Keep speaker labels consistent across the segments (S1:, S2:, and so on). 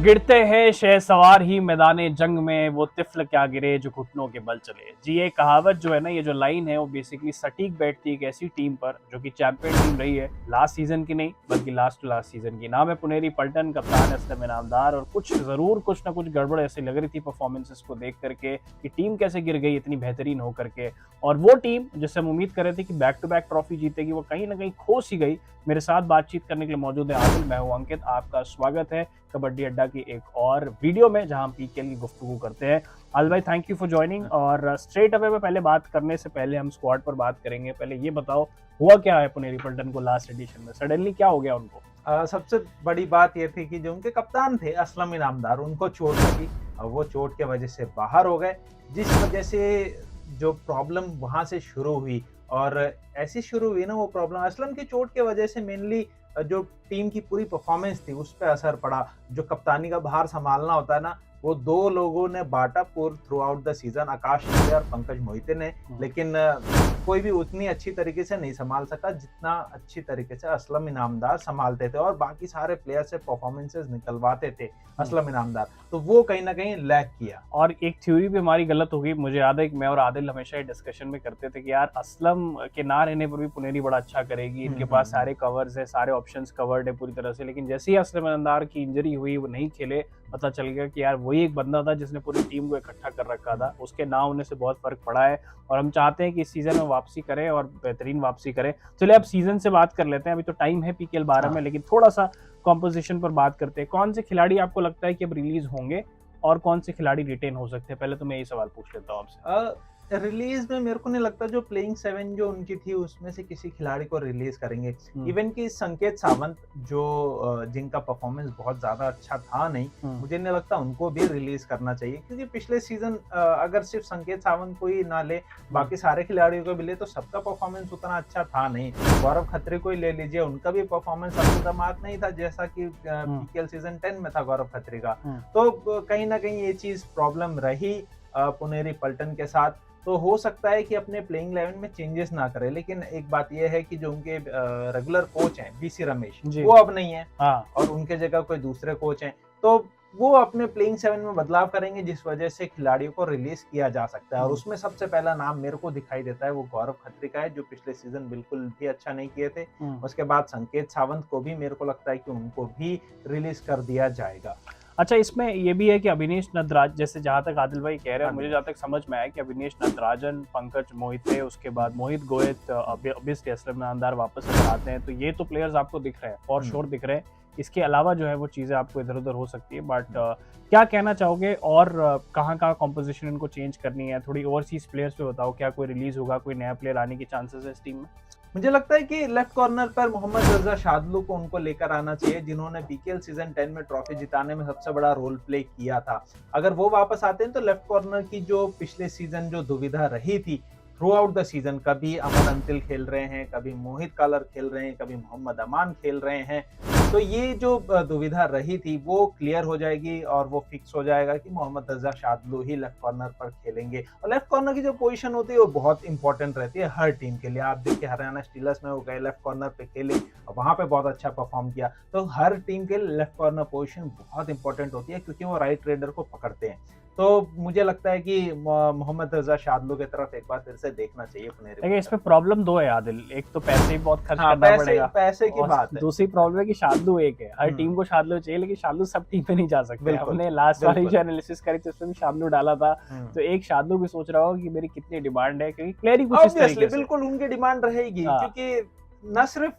S1: गिरते हैं शहसवार ही मैदाने जंग में, वो तिफल क्या गिरे जो घुटनों के बल चले। जी, ये कहावत जो है ना, ये जो लाइन है वो बेसिकली सटीक बैठती है एक ऐसी टीम पर जो कि चैंपियन टीम रही है लास्ट सीजन की नहीं बल्कि लास्ट टू लास्ट सीजन की। नाम है पुनेरी पलटन, कप्तान असलम इनामदार। और कुछ ना कुछ गड़बड़ ऐसी लग रही थी परफॉर्मेंसेस को देख करके कि टीम कैसे गिर गई इतनी बेहतरीन होकर के। और वो टीम जिससे हम उम्मीद कर रहे थे कि बैक टू बैक ट्रॉफी जीतेगी, वो कहीं ना कहीं खो सी गई। मेरे साथ बातचीत करने के लिए मौजूद है आदिल, मैं हूं अंकित। आपका स्वागत है कबड्डी अड्डा की एक और वीडियो में जहां हम पीकेएल की गुफ्तगू करते हैं। आदिल भाई, थैंक यू फॉर ज्वाइनिंग। और स्ट्रेट अवे में पहले बात करने से पहले हम स्क्वाड पर बात करेंगे। पहले ये बताओ, हुआ क्या है पुनेरी पलटन को लास्ट एडिशन में? सडनली क्या हो गया उनको?
S2: सबसे बड़ी बात ये थी कि जो उनके कप्तान थे असलम इनामदार, उनको चोट लगी और वो चोट के वजह से बाहर हो गए, जिस वजह से जो प्रॉब्लम वहां से शुरू हुई। और ऐसी शुरू हुई ना वो प्रॉब्लम असलम की चोट के वजह से मेनली जो टीम की पूरी परफॉर्मेंस थी उस पर असर पड़ा। जो कप्तानी का भार संभालना होता है ना, वो दो लोगों ने बांटा थ्रू आउट द सीजन, आकाश शिंदे और पंकज मोहिते ने। लेकिन कोई भी उतनी अच्छी तरीके से नहीं संभाल सका जितना अच्छी तरीके से असलम इनामदार संभालते थे और बाकी सारे प्लेयर से परफॉर्मेंसेस निकलवाते थे असलम इनामदार। तो वो कहीं ना कहीं लैग किया।
S1: और एक थ्योरी भी हमारी गलत होगी। मुझे याद है कि मैं और आदिल हमेशा ये डिस्कशन में करते थे कि यार असलम के ना रहने पर भी पुनेरी बड़ा अच्छा करेगी, इनके पास सारे कवर्स है, सारे ऑप्शंस कवर्ड है पूरी तरह से। लेकिन जैसे ही असलम इनामदार की इंजरी हुई, वो नहीं खेले, पता चल गया कि यार वही एक बंदा था जिसने पूरी टीम को इकट्ठा कर रखा था। उसके ना होने से बहुत फर्क पड़ा है और हम चाहते हैं कि इस सीजन में वापसी करें और बेहतरीन वापसी करें। चलिए अब सीजन से बात कर लेते हैं, अभी तो टाइम है पीकेएल 12 में, लेकिन थोड़ा सा कॉम्पोजिशन पर बात करते हैं। कौन से खिलाड़ी आपको लगता है कि अब रिलीज होंगे और कौन से खिलाड़ी रिटेन हो सकते हैं? पहले तो मैं यही सवाल पूछ लेता हूँ आपसे।
S2: रिलीज में मेरे को नहीं लगता जो प्लेइंग 7 जो उनकी थी उसमें से किसी खिलाड़ी को रिलीज करेंगे। इवन कि संकेत सावंत जो जिनका परफॉर्मेंस बहुत ज्यादा अच्छा था नहीं, मुझे नहीं लगता उनको भी रिलीज करना चाहिए, क्योंकि पिछले सीजन अगर सिर्फ संकेत सावंत को ही ना ले, बाकी सारे खिलाड़ियों को भी ले, तो सबका परफॉर्मेंस उतना अच्छा था नहीं। गौरव खत्री को ही ले लीजिए, उनका भी परफॉर्मेंस अप नहीं था जैसा कि पीकेएल सीजन 10 में था गौरव खत्री का। तो कहीं ना कहीं ये चीज प्रॉब्लम रही पुनेरी पलटन के साथ। तो हो सकता है कि अपने प्लेइंग 11 में चेंजेस ना करे, लेकिन एक बात यह है कि जो उनके रेगुलर कोच हैं बीसी रमेश, वो अब नहीं है। और उनके जगह कोई दूसरे कोच हैं, तो वो अपने प्लेइंग 7 में बदलाव करेंगे, जिस वजह से खिलाड़ियों को रिलीज किया जा सकता है। और उसमें सबसे पहला नाम मेरे को दिखाई देता है वो गौरव खत्री का है, जो पिछले सीजन बिल्कुल भी अच्छा नहीं किए थे। उसके बाद संकेत सावंत को भी मेरे को लगता है कि उनको भी रिलीज कर दिया जाएगा।
S1: अच्छा, इसमें ये भी है कि अविनेश नटराज, जैसे जहां तक आदिल भाई कह रहे हैं, मुझे जहां तक समझ में आया कि अविनेश नटराजन, पंकज मोहिते, उसके बाद मोहित गोयत, ऑब्वियसली असलम इनामदार वापस अगर आते हैं तो ये तो प्लेयर्स आपको दिख रहे हैं, फॉर श्योर दिख रहे हैं। इसके अलावा जो है वो चीज़ें आपको इधर उधर हो सकती है, बट क्या कहना चाहोगे और कहाँ कॉम्पोजिशन इनको चेंज करनी है? थोड़ी ओवरसीज प्लेयर्स पे बताओ, क्या कोई रिलीज होगा, कोई नया प्लेयर आने के चांसेस है इस टीम में?
S2: मुझे लगता है कि लेफ्ट कॉर्नर पर मोहम्मद रजा शादलू को उनको लेकर आना चाहिए, जिन्होंने पीकेएल सीजन 10 में ट्रॉफी जिताने में सबसे बड़ा रोल प्ले किया था। अगर वो वापस आते हैं तो लेफ्ट कॉर्नर की जो पिछले सीजन जो दुविधा रही थी थ्रू आउट द सीजन, कभी अमन अंतिल खेल रहे हैं, कभी मोहित कालर खेल रहे हैं, कभी मोहम्मद अमान खेल रहे हैं, तो ये जो दुविधा रही थी वो क्लियर हो जाएगी और वो फिक्स हो जाएगा कि मोहम्मद रजा शादलू ही लेफ्ट कॉर्नर पर खेलेंगे। और लेफ्ट कॉर्नर की जो पोजीशन होती है वो बहुत इंपॉर्टेंट रहती है हर टीम के लिए। आप देखिए हरियाणा स्टीलर्स में वो गए लेफ्ट कॉर्नर पे खेले और वहां पे बहुत अच्छा परफॉर्म किया। तो हर टीम के लिए लेफ्ट कॉर्नर पोजीशन बहुत इंपॉर्टेंट होती है, क्योंकि वो राइट रेडर को पकड़ते हैं। तो मुझे लगता है कि मोहम्मद रजा शादलू की तरफ एक बार फिर से देखना चाहिए पुनेरी।
S1: देखिए, इसमें प्रॉब्लम दो है आदिल। एक तो पैसे ही बहुत खर्च करना पड़ेगा,
S2: पैसे की बात है।
S1: दूसरी प्रॉब्लम है कि शादलू एक है, हर टीम को शादलू चाहिए, लेकिन शादलू सब टीम पे नहीं जा सकते। हमने लास्ट वाली जो एनालिसिस करी थी उसमें भी शादलू डाला था, तो एक शादलू भी सोच रहा होगा कि मेरी कितनी डिमांड है, क्योंकि प्लेयर ही कुछ इस तरीके से।
S2: बिल्कुल उनकी डिमांड रहेगी, क्योंकि न सिर्फ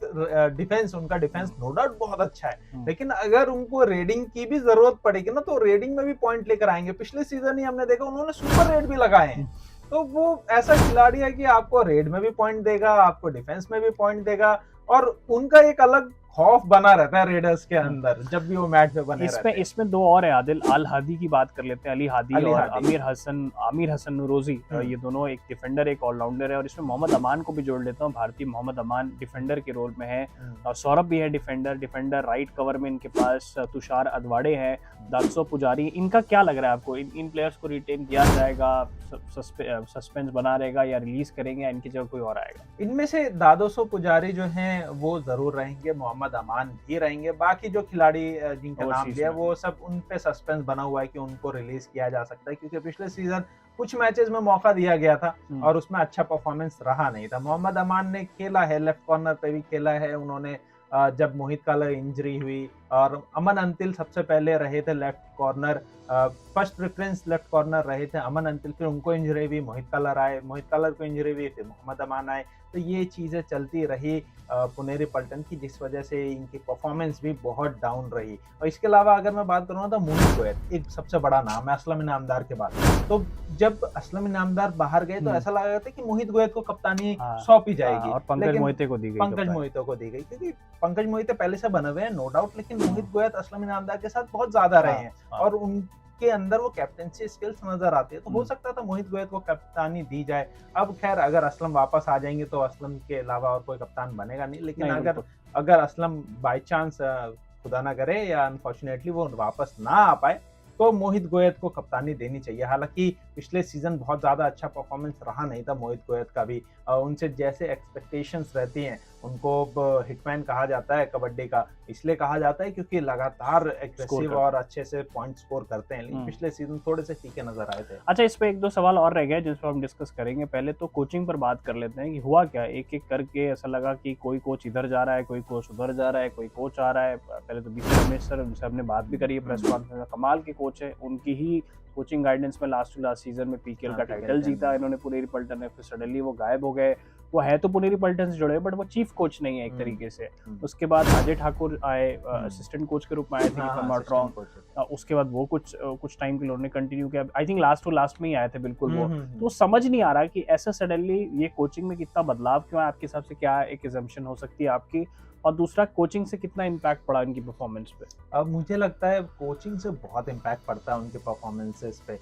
S2: डिफेंस, उनका डिफेंस नो डाउट बहुत अच्छा है, लेकिन अगर उनको रेडिंग की भी जरूरत पड़ेगी ना, तो रेडिंग में भी पॉइंट लेकर आएंगे। पिछले सीजन ही हमने देखा उन्होंने सुपर रेड भी लगाए हैं। तो वो ऐसा खिलाड़ी है कि आपको रेड में भी पॉइंट देगा, आपको डिफेंस में भी पॉइंट देगा, और उनका एक अलग खौफ बना रहता है रेडर्स के अंदर जब भी वो मैच में बने रहते हैं।
S1: इसमें दो और है आदिल। अल हादी की बात कर लेते हैं, अली हादी और आमिर हसन नूरोजी, ये दोनों, एक डिफेंडर एक ऑलराउंडर है। और इसमें मोहम्मद अमान को भी जोड़ लेता हूँ, भारतीय मोहम्मद अमान डिफेंडर के रोल में है, और सौरभ भी है डिफेंडर राइट कवर में इनके पास तुषार अदवाड़े हैं, दादसो पुजारी। इनका क्या लग रहा है आपको? इन प्लेयर्स को रिटेन किया जाएगा, सस्पेंस बना रहेगा, या रिलीज करेंगे, या इनकी जगह कोई और आएगा?
S2: इनमें से दादसो पुजारी जो हैं वो जरूर रहेंगे। मोहम्मद मोहम्मद अमान भी रहेंगे। बाकी जो खिलाड़ी जिनका नाम
S1: ओवरसीज
S2: दिया
S1: में।
S2: वो सब उन पे सस्पेंस बना हुआ है कि उनको रिलीज किया जा सकता है, क्योंकि पिछले सीजन कुछ मैचेस में मौका दिया गया था और उसमें अच्छा परफॉर्मेंस रहा नहीं था। मोहम्मद अमान ने खेला है, लेफ्ट कॉर्नर पे भी खेला है उन्होंने, जब मोहित काला इंजरी हुई, और अमन अंतिल सबसे पहले रहे थे left corner, first preference left corner रहे थे अमन अंतिल, फिर उनको इंजरी हुई, मोहित कलर आए, मोहित कलर को इंजरी हुई, फिर मोहम्मद अमान आए। तो ये चीजें चलती रही पुनेरी पल्टन की, जिस वजह से इनकी परफॉर्मेंस भी बहुत डाउन रही। और इसके अलावा अगर मैं बात करूँ तो मोहित गोयल एक सबसे बड़ा नाम है असलम इनामदार के बाद। तो जब असलम इनामदार बाहर गए तो ऐसा लगा था कि मोहित गोयल को कप्तानी सौंपी जाएगी,
S1: और पंकज मोहिते को दी गई,
S2: पंकज मोहिते को दी गई, क्योंकि पंकज मोहिते पहले से बने हुए हैं नो डाउट, लेकिन मोहित गोयल असलम इनामदार के साथ बहुत ज्यादा रहे हैं और उनके अंदर वो कैप्टेंसी स्किल्स नजर आती है। तो हो सकता था मोहित गोयल को कप्तानी दी जाए। अब खैर अगर असलम वापस आ जाएंगे तो असलम के अलावा और कोई कप्तान बनेगा नहीं, लेकिन अगर असलम बाई चांस खुदा ना करे या अनफॉर्चुनेटली वो वापस ना आ पाए तो मोहित गोयल को कप्तानी देनी चाहिए। हालांकि पिछले सीजन बहुत ज्यादा अच्छा परफॉर्मेंस रहा नहीं था मोहित गोयल का भी, उनसे जैसे एक्सपेक्टेशंस रहती हैं, उनको हिटमैन कहा जाता है कबड्डी का, इसलिए कहा जाता है क्योंकि लगातार एग्रेसिव और अच्छे से पॉइंट स्कोर करते हैं, लेकिन पिछले सीजन थोड़े से फीके नजर आए थे।
S1: अच्छा, इस पे एक दो सवाल और रह गए जिस पर हम डिस्कस करेंगे। पहले तो कोचिंग पर बात कर लेते हैं कि हुआ क्या, एक एक करके ऐसा लगा कि कोई कोच इधर जा रहा है, कोई कोच उधर जा रहा है, कोई कोच आ रहा है। पहले तो बीसी रमेश सर, उनसे हमने बात भी करी है प्रेस कॉन्फ्रेंस में, कमाल के कोच है, उनकी ही कोचिंग गाइडेंस में लास्ट टू लास्ट सीजन में पीकेएल का टाइटल जीता इन्होंने पुनेरी पल्टन ने। फिर सडनली वो गायब हो गए, वो है तो पुनेरी पल्टन से जुड़े बट वो चीफ कोच नहीं है एक तरीके से। उसके बाद अजय ठाकुर आए, असिस्टेंट कोच के रूप में आए थे, उसके बाद वो कुछ टाइम के लिए उन्होंने कंटिन्यू किया। I think last to last में ही आए थे बिल्कुल वो। तो समझ नहीं आ रहा कि ऐसा सडनली ये कोचिंग में कितना बदलाव क्यों है, आपके हिसाब से क्या एक एजम्पशन हो सकती है आपकी, और दूसरा कोचिंग से कितना इम्पैक्ट पड़ा इनकी परफॉर्मेंस पे?
S2: अब मुझे लगता है कोचिंग से बहुत इम्पैक्ट पड़ता है उनके परफॉर्मेंसेस पे।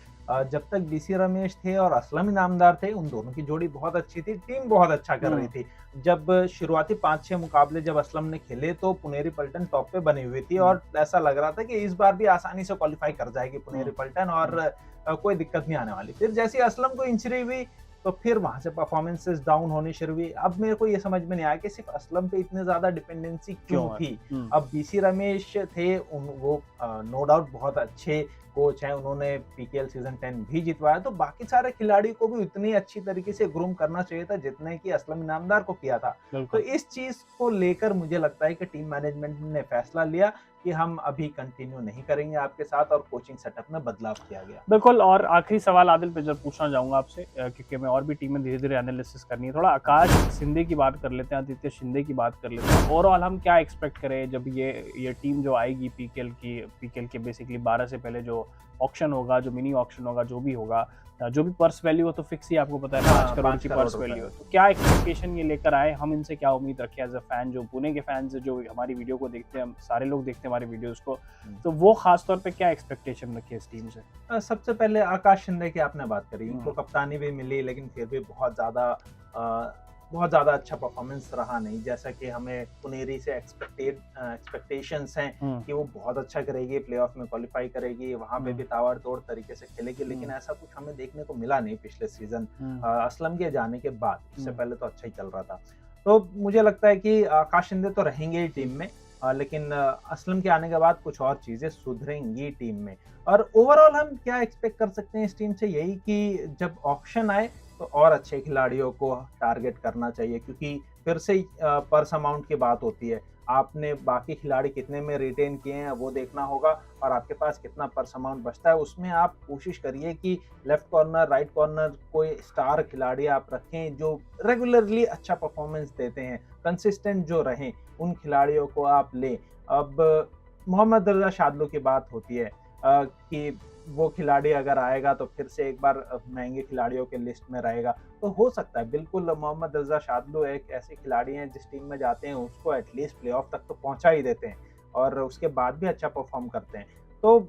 S2: जब तक बीसी रमेश थे और असलम इनामदार थे, उन दोनों की जोड़ी बहुत अच्छी थी, टीम बहुत अच्छा कर रही थी। जब शुरुआती 5-6 मुकाबले जब असलम ने खेले तो पुनेरी पल्टन टॉप पे बनी हुई थी और ऐसा लग रहा था कि इस बार भी आसानी से क्वालिफाई कर जाएगी पुनेरी पल्टन और कोई दिक्कत नहीं आने वाली। फिर जैसे असलम को इंजरी हुई तो फिर वहां से परफॉर्मेंसेस डाउन होनी शुरू हुई। अब मेरे को ये समझ में नहीं आया कि सिर्फ असलम पे इतने ज्यादा डिपेंडेंसी क्यों थी। अब बीसी रमेश थे, वो नो डाउट बहुत अच्छे कोच हैं, उन्होंने पीकेएल सीजन 10 भी जितवाया, तो बाकी सारे खिलाड़ी को भी उतनी अच्छी तरीके से ग्रूम करना चाहिए था जितने कि असलम इनामदार को किया था। तो इस चीज को लेकर मुझे लगता है कि टीम मैनेजमेंट ने फैसला लिया कि हम अभी कंटिन्यू नहीं करेंगे आपके साथ, और कोचिंग सेटअप में बदलाव किया गया।
S1: बिल्कुल। और आखिरी सवाल आदिल पे जब पूछना चाहूंगा आपसे, क्योंकि मैं और भी टीमें धीरे धीरे एनालिसिस करनी है, थोड़ा आकाश शिंदे की बात कर लेते हैं, आदित्य शिंदे की बात कर लेते हैं। ओवरऑल हम क्या एक्सपेक्ट करें जब ये टीम जो आएगी पीकेएल के बेसिकली 12 से पहले जो ऑक्शन होगा, जो मिनी ऑक्शन होगा, जो भी होगा, जो भी पर्स वैल्यू हो तो फिक्स ही आपको पता है 5 करोड़ की पर्स वैल्यू हो, तो क्या एक्सपेक्टेशन ये लेकर आए, हम इनसे क्या उम्मीद रखें एज अ फैन, जो पुणे के फैंस जो हमारी वीडियो को देखते हैं, हम सारे लोग देखते हैं हमारी वीडियोस को, तो वो खास तौर पे क्या एक्सपेक्टेशन रखे इस टीम से?
S2: सबसे पहले आकाश शिंदे की आपने बात करी, उनको कप्तानी भी मिली लेकिन फिर भी बहुत ज्यादा अच्छा परफॉर्मेंस रहा नहीं, जैसा कि हमें पुनेरी से एक्सपेक्टेशंस हैं कि वो बहुत अच्छा करेगी, प्लेऑफ में क्वालिफाई करेगी, वहां पे भी ताबड़तोड़ तरीके से खेलेगी, लेकिन ऐसा कुछ हमें देखने को मिला नहीं पिछले सीजन असलम के जाने के बाद। इससे पहले तो अच्छा ही चल रहा था। तो मुझे लगता है कि आकाश शिंदे तो रहेंगे ही टीम में, लेकिन असलम के आने के बाद कुछ और चीजें सुधरेंगी टीम में। और ओवरऑल हम क्या एक्सपेक्ट कर सकते हैं इस टीम से, यही कि जब ऑक्शन आए तो और अच्छे खिलाड़ियों को टारगेट करना चाहिए, क्योंकि फिर से पर्स अमाउंट की बात होती है। आपने बाकी खिलाड़ी कितने में रिटेन किए हैं वो देखना होगा, और आपके पास कितना पर्स अमाउंट बचता है, उसमें आप कोशिश करिए कि लेफ्ट कॉर्नर, राइट कॉर्नर कोई स्टार खिलाड़ी आप रखें जो रेगुलरली अच्छा परफॉर्मेंस देते हैं, कंसिस्टेंट जो रहें, उन खिलाड़ियों को आप लें। अब मोहम्मद रजा शादलो की बात होती है कि वो खिलाड़ी अगर आएगा तो फिर से एक बार महंगे खिलाड़ियों के लिस्ट में रहेगा, तो हो सकता है बिल्कुल मोहम्मद रजा शादलो एक ऐसे खिलाड़ी हैं जिस टीम में जाते हैं उसको एटलीस्ट प्लेऑफ तक तो पहुंचा ही देते हैं और उसके बाद भी अच्छा परफॉर्म करते हैं, तो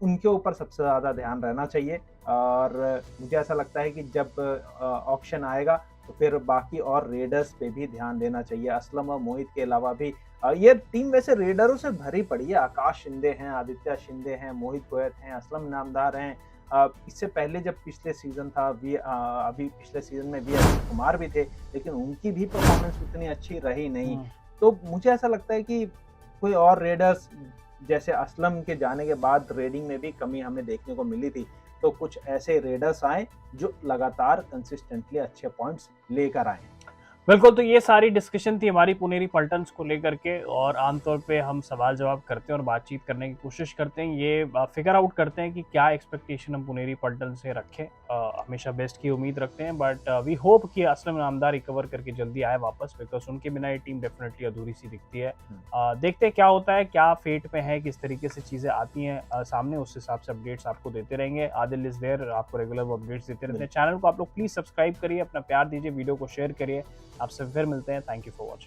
S2: उनके ऊपर सबसे ज़्यादा ध्यान रहना चाहिए। और मुझे ऐसा लगता है कि जब ऑक्शन आएगा तो फिर बाकी और रेडर्स पे भी ध्यान देना चाहिए। असलम और मोहित के अलावा भी ये टीम वैसे रेडरों से भरी पड़ी है। आकाश शिंदे हैं, आदित्य शिंदे हैं, मोहित गोयल हैं, असलम इनामदार हैं। इससे पहले जब पिछले सीजन था अभी पिछले सीजन में वी अजीत कुमार भी थे, लेकिन उनकी भी परफॉर्मेंस उतनी अच्छी रही नहीं। तो मुझे ऐसा लगता है कि कोई और रेडर्स, जैसे असलम के जाने के बाद रेडिंग में भी कमी हमें देखने को मिली थी, तो कुछ ऐसे रेडर्स आए जो लगातार कंसिस्टेंटली अच्छे पॉइंट्स लेकर आए।
S1: बिल्कुल, तो ये सारी डिस्कशन थी हमारी पुनेरी पल्टन्स को लेकर के, और आमतौर पे हम सवाल जवाब करते हैं और बातचीत करने की कोशिश करते हैं, ये फिगर आउट करते हैं कि क्या एक्सपेक्टेशन हम पुनेरी पल्टन से रखें। हमेशा बेस्ट की उम्मीद रखते हैं, बट वी होप कि असलम इनामदार रिकवर करके जल्दी आए वापस, बिकॉज उनके बिना ये टीम डेफिनेटली अधूरी सी दिखती है। देखते हैं क्या होता है, क्या फेट में है, किस तरीके से चीज़ें आती हैं सामने, उस हिसाब से अपडेट्स आपको देते रहेंगे। आदिल इज देयर, आपको रेगुलर वो अपडेट्स देते रहते हैं। चैनल को आप लोग प्लीज़ सब्सक्राइब करिए, अपना प्यार दीजिए, वीडियो को शेयर करिए। आपसे फिर मिलते हैं। Thank you for watching.